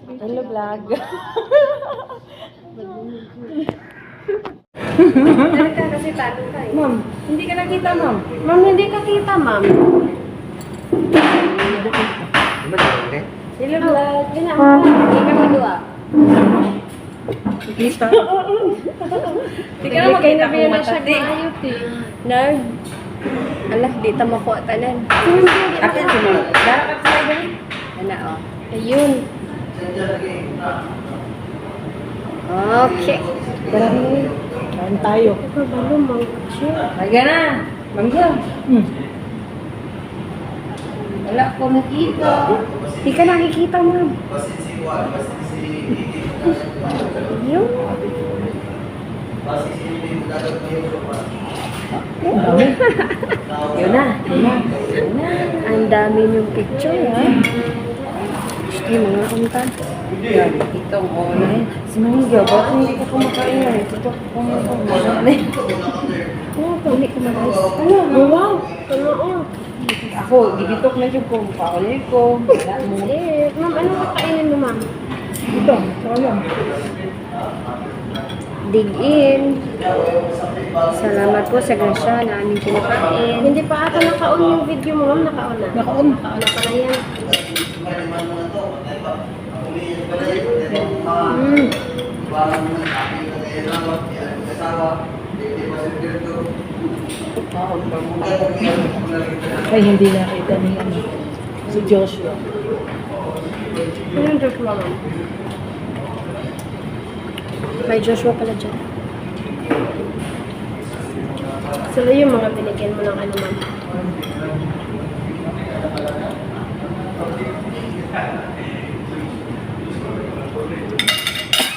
Hello, vlog. Ano ka kasi talo ka eh. Ma'am, hindi ka nakita, ma'am. Ma'am, hindi ka kita, ma'am. Hello, vlog. Hindi ka madua. Kita. Hindi ka naman kita kung matati. Nerd. Alah, di ta makuha tanan. Akin si ma'am. Dapat sa live. Ano, oh. Ayun. Okay. Kain tayo. Ito ba lumang siya? Lagyan na. Mangga. Wala ko nakita. Hindi ka nakikita, ma'am. Yun. Yun na. Ang dami yung picture, ha? Ay, mga untan. Itong online. Si Mangga, bakit hindi ka kumakain na? Ito ko kumakain. Oo, hindi ko malayos. Ano? Wow. Ano, oh. Ako, gigitok na siya kung paulit ko. Wala mo. Eh, ma'am, ano kakainin mo, ma'am? Ito, sayang. Dig in. Salamat po sa grasya na aming kinakain. Hindi pa ata naka-on yung video mo, ma'am. Naka-on na. Naka-on. Naka-on na pala yan. Ay, hindi nakita ni ano. Si Joshua. Ano yung Joshua, ma'am? May Joshua pala dyan. Sila yung mga binigyan mo ng ano, ma'am.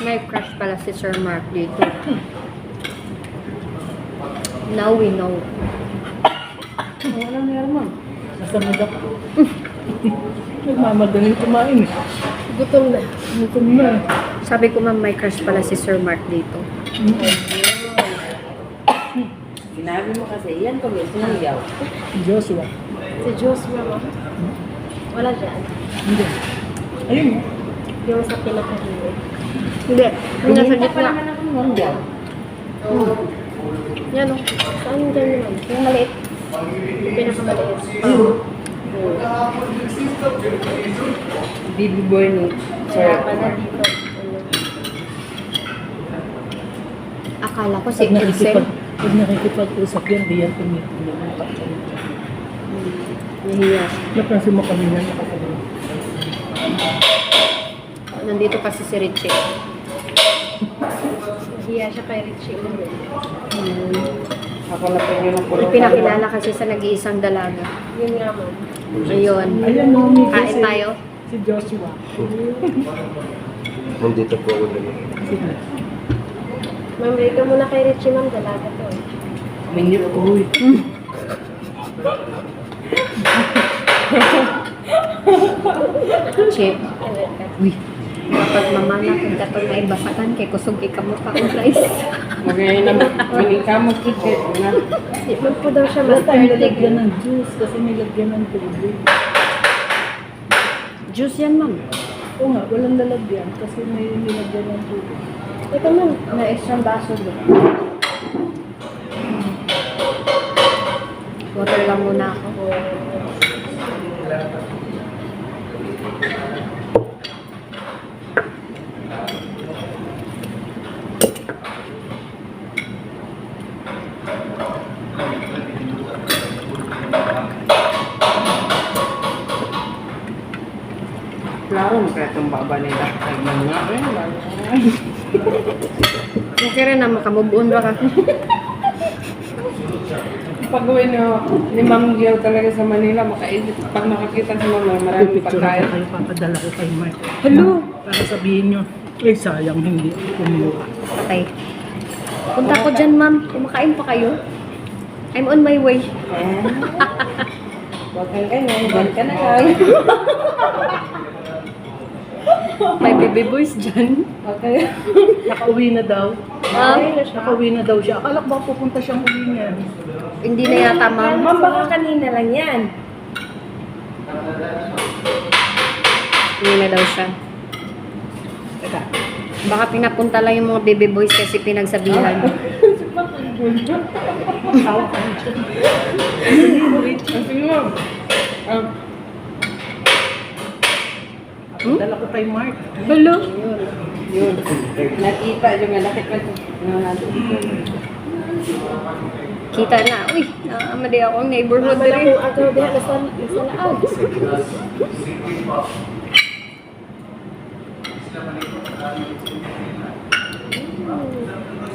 May crush pala si Sir Mark dito. Now we know. Wala meron, ma'am. Nasamad ako. Nagmamadaling kumain. Gutom na. Gutom na. Sabi ko, ma'am, may crush pala si Sir Mark dito. Sinabi mo kasi, yan ko may sinayaw. Joshua. Si Joshua, ma'am. Wala dyan. Hindi. Ayun mo. Yung sa pinakahili. Hindi. Yung nasa gitna. Mangga. Yan o. Saan yung dyan naman? Yung maliit. Yung pinakamaliit. Baby boy ni Kaya Sir. pala dito. Akala ko si Pag Edsel. pag nakikipag-usap yan, di yan tumitulungan. Nahiya. Napansin mo kanina nakasabi. Nandito kasi si Richie. Nahiya siya kay Richie. Ako na pa yun ang pulong. Pinakilala kasi sa nag-iisang dalaga. Yun nga, ma'am. Ayun. Ayan no, may Kain tayo. Si Joshua. Nandito po ako naman. Sige. Ma'am, wait ka muna kay Richie, ma'am. Dalaga to. Menu ko. Uy. Richie. Uy. Kapag mamana kung katong na ibasakan kay kusog ikamukha ko guys. Okay na. Maling ka mo kikit. Iman po daw siya Basta master may leg. lagyan ng juice kasi may lagyan ng tubig. Juice yan, ma'am. Oo nga, walang lalagyan kasi may nilagyan ng tubig. Ito, ma'am. Na extra baso doon. Water lang muna ako. Klaro, kaya itong baba nila. Ay, mga Okay rin na makamubuon ba ka? Pag-uwi ni Ma'am Gil talaga sa Manila, makaisip. Pag makakita sa Mama, maraming pagkain. Kayo, papadala ko kay Mark. Hello! Para sabihin nyo, ay sayang hindi kumuha. Patay. Punta ko dyan, ma'am. Kumakain pa kayo? I'm on my way. Huwag kang ganyan, dyan ka na lang. May baby boys dyan. Okay. Nakauwi na daw. Ah? Nakauwi na daw siya. Akala ko ba pupunta siyang uwi niya? Hindi na yata, ma'am. Ma'am, baka kanina lang yan. Hindi na daw siya. Teka. Baka pinapunta lang yung mga baby boys kasi pinagsabihan. Tawa ka rin siya. Ang tingin mo. Dala ko kay Mark. Hello? Yun. Nakita yung malaki ko. Kita na. Uy, naamadi akong neighborhood Wala rin. kong agaw diha nasa laag.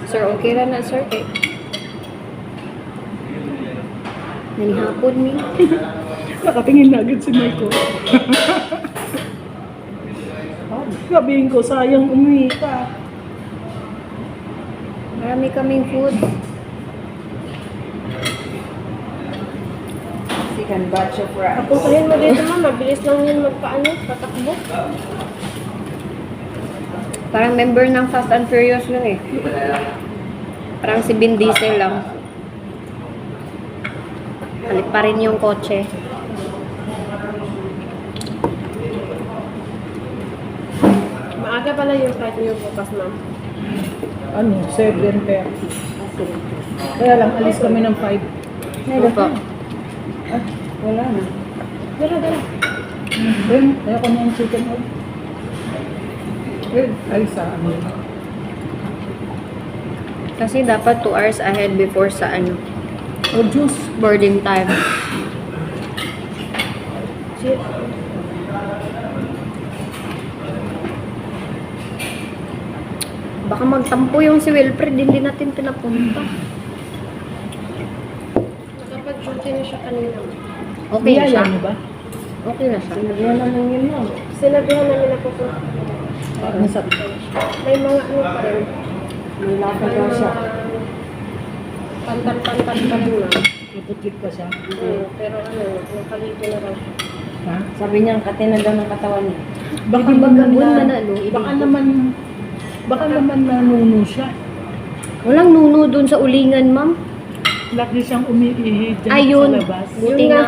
Sir, okay ra na, sir. Eh. Nanihapon mi. Nakatingin na agad si Marco. Sabihin ko, sayang umuwi ka. Marami kaming food. Sikan batch of rice. Puntahin mo dito ma'am, mabilis lang yun patakbo. Parang member ng Fast and Furious yun eh. Parang si Vin Diesel lang. Palit pa rin yung kotse. Maaga pala yung flight niyo bukas ma'am. 7:30. Kaya lang, alis kami ng 5. Ano po? Wala na. Dala. Then, ayoko na yung chicken egg. Ay, sa amin. Kasi dapat 2 hours ahead before sa ano, O juice. boarding time. Shit. Baka magtampo yung si Wilfred, hindi natin pinapunta. Nakapag-duty na siya kanina. Okay na siya. Niyaya niyo ba? Okay na siya. Sinabihan na lang yun ma'am. Sinabihan namin na pupunta. Ano sabi ko? May mga ano pa rin. May lakad daw siya. Pantal-pantal pa rin ma'am. Iputlit pa siya. Pero ano, nakalito na raw siya. Ha? Sabi niya, katina daw ng katawan niya. Baka Hindi naman magkabun na, na, no? baka naman nanuno siya. Walang nuno dun sa ulingan, ma'am. Lagi siyang umiihi dyan Ayun. sa labas. Buti Yun nga.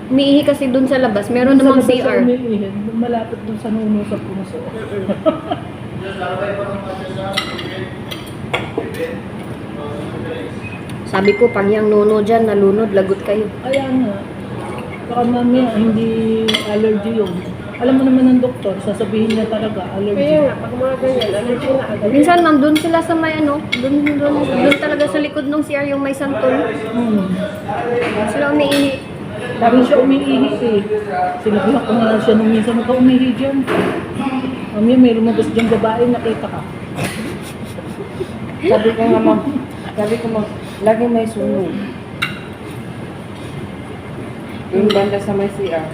Umiihi kasi dun sa labas. Meron Sa namang labas siya CR. umiihi. Malapit dun sa nuno sa puso. Sabi ko, pag yung nuno dyan, nalunod, lagot kayo. Kaya nga, baka mamaya hindi allergy yun. Alam mo naman ng doktor, sasabihin niya talaga allergy. Kaya nga, pag mga ganyan, allergy na agad. Minsan, nandun sila sa may ano, dun talaga sa likod ng CR yung may santol. Sila umiihi. Lagi siya umiihi eh. Sinabihan ko nga siya nung minsan, huwag ka umihi dyan. Mamaya may lumabas dyan babae, nakita ka. Sabi ko nga ma'am, lagi may sunog. Yung banda sa may CR.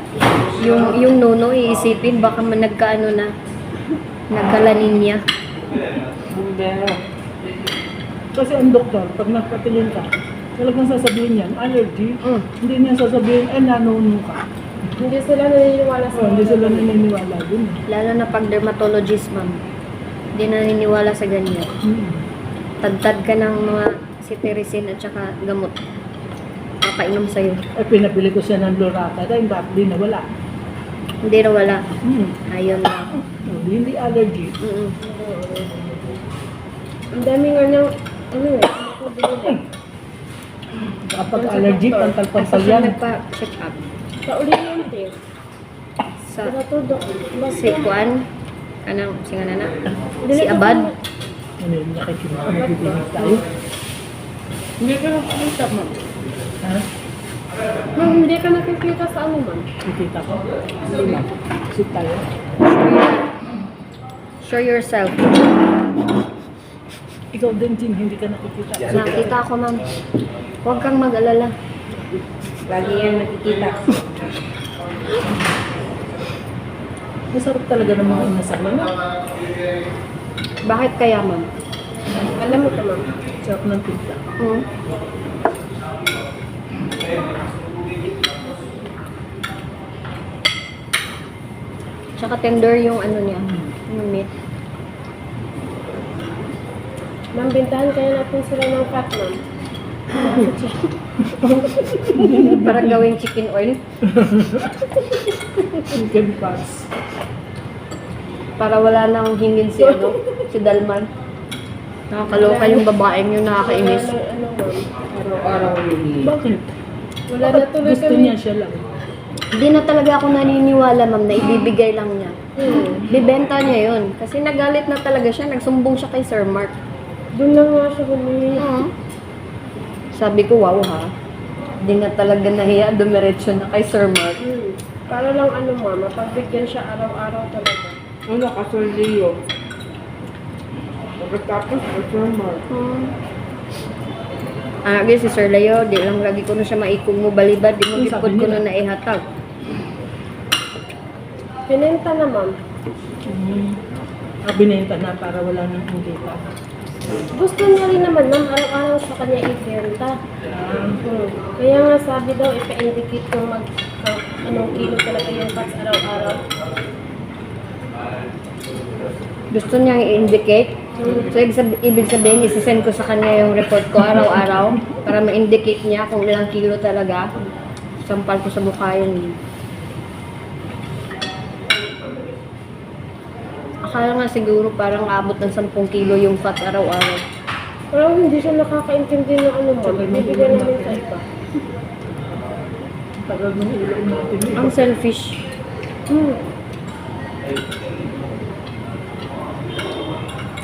Yung nuno, iisipin, baka man nagkaano na, nagkalanin niya. Bumbero. Kasi ang doktor, pag nagpatingin ka, talagang sasabihin niya, allergy. Hindi niya sasabihin, nanuno ka. Hindi sila naniniwala sa Hindi sila naniniwala dun. Lalo na pag dermatologist, ma'am. Hindi naniniwala sa ganyan. Tagtad ka ng mga cetirizine at saka gamot. Papainom sa'yo. Pinabili ko siya ng Lorata, dahil hindi na wala. Hindi na wala. Ayun na. Hindi allergy. Ang dami nga niyang, ano eh, binili. Kapag allergy, pantal-pantal Kasi yan. nagpa-check up. Sa Oriente, Sa pinatudok. si Juan, anong, si nga na si Abad. Ano yun, nakikinig tayo. Hindi ko nakikita ma'am. Ha? Ma'am, hindi ka nakikita sa ano man. Nakikita ko. Hindi na. Sit tayo. Show yourself. Ikaw din, Jin, hindi ka nakikita. Nakita ako, ma'am. Huwag kang mag-alala. Lagi yan nakikita. Masarap talaga ng mga inasal na. Bakit kaya, ma'am? Alam mo ito, ma'am. Sarap ng tinta. Tsaka tender yung ano niya, yung meat. Ma'am, bintahan kaya natin sila ng fat, ma'am. Para gawing chicken oil. Chicken pass. Para wala nang hingin si si Dalman. Nakakaloka yung babaeng yun, nakakainis. Ano, ma'am? Araw-araw yung Bakit? Wala na tuloy Gusto kami. niya siya lang. Hindi na talaga ako naniniwala, ma'am, na ibibigay lang niya. Bibenta niya yun. Kasi nagalit na talaga siya, nagsumbong siya kay Sir Mark. Doon lang nga siya humingi. Sabi ko, wow ha. Hindi na talaga nahiya, dumiretso na kay Sir Mark. Para lang ano, ma'am, mapagbigyan siya araw-araw talaga. Ano, Kasol Leo. Pagkatapos, Kasol Si Sir Leo, di lang lagi ko na siya maikong mo balibad, di mo Ang gipod sabi ko nila. na naihatag. Pinenta na, ma'am. Binenta na para wala nang kita. Gusto niya rin naman, ma'am, araw-araw sa kanya ibenta. Kaya nga sabi daw, ipa-indicate kung anong kilo talaga yung fats araw-araw. Gusto niyang i-indicate. So, ibig sabihin, isisend ko sa kanya yung report ko araw-araw para ma-indicate niya kung ilang kilo talaga. Sampal ko sa mukha yun. Akala nga siguro parang abot ng 10 kilo yung fats araw-araw. Pero hindi siya nakakaintindi ng ano, ma'am. Bibigyan namin sa iba. Tagal ng ulo natin. Ang selfish.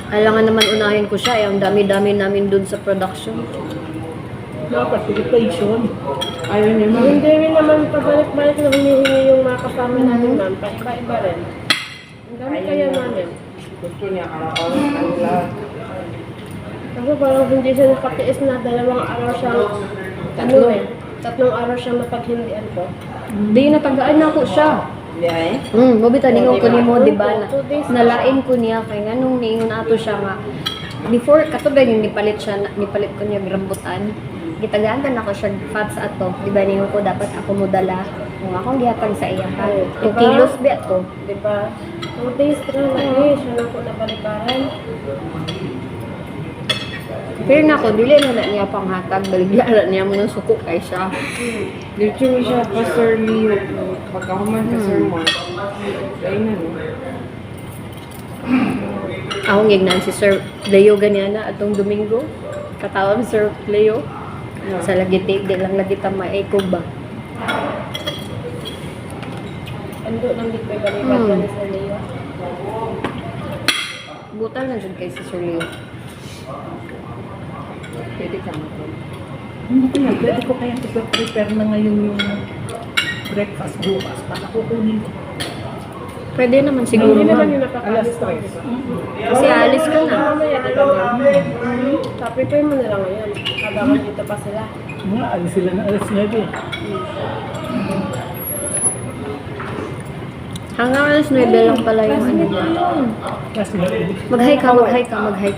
Kailangan naman unahin ko siya. Ang dami-dami namin dun sa production. Dapat irritation. Ayaw niya, ma'am. Hindi rin naman pabalik-balik na humihingi yung mga kasama namin, ma'am. Paiba-iba rin. Ang dami kaya namin. Gusto niya araw-araw kanila. Kasi parang hindi siya nakatiis na 2 araw siyang ano eh. 3 araw siyang napaghindian ko. Di natagaan na ako siya. Yeah, Mabita ningon ko nimo di ba na 2 days. nalain ko niya kay nganong niingon ato siya nga before katubay yung nipalit ko niya rambutan. Gitagaan kan ako siya fats ato. Di ba ningon ko dapat ako mo dala kung akong gihatag sa iya ka. 2 Diba? kilos bi ato. Diba? 2 days na lagi siya na po nabalibaran. Pero na ako dili na niya panghatag baligya niya mo ng suko kay siya. dito siya Pastor Leo. Pagkahuman ka, Sir Mark. Ayun na, no? Ako ngignan si Sir Leo ganyan na atong Domingo. Katawag Sir Leo. Sa lagiti, di lang lagi ta maikog ba. Ando nang di pa balibad sa Leo. Butal na dyan kay si Sir Leo. Pwede ka mo. Hindi ko na, pwede ko kaya prepare na ngayon yung breakfast bukas para kukunin ko. Pwede naman siguro Hindi naman ma'am. yung napakalis Alas 3. Kasi alis ka na. Mamaya talaga. Prepare mo na lang ngayon. Habang dito pa sila. Nga, alis sila na alas 9. Hanggang alas 9 lang pala yung ano. Kasi Mag-hi ka. Mag-hi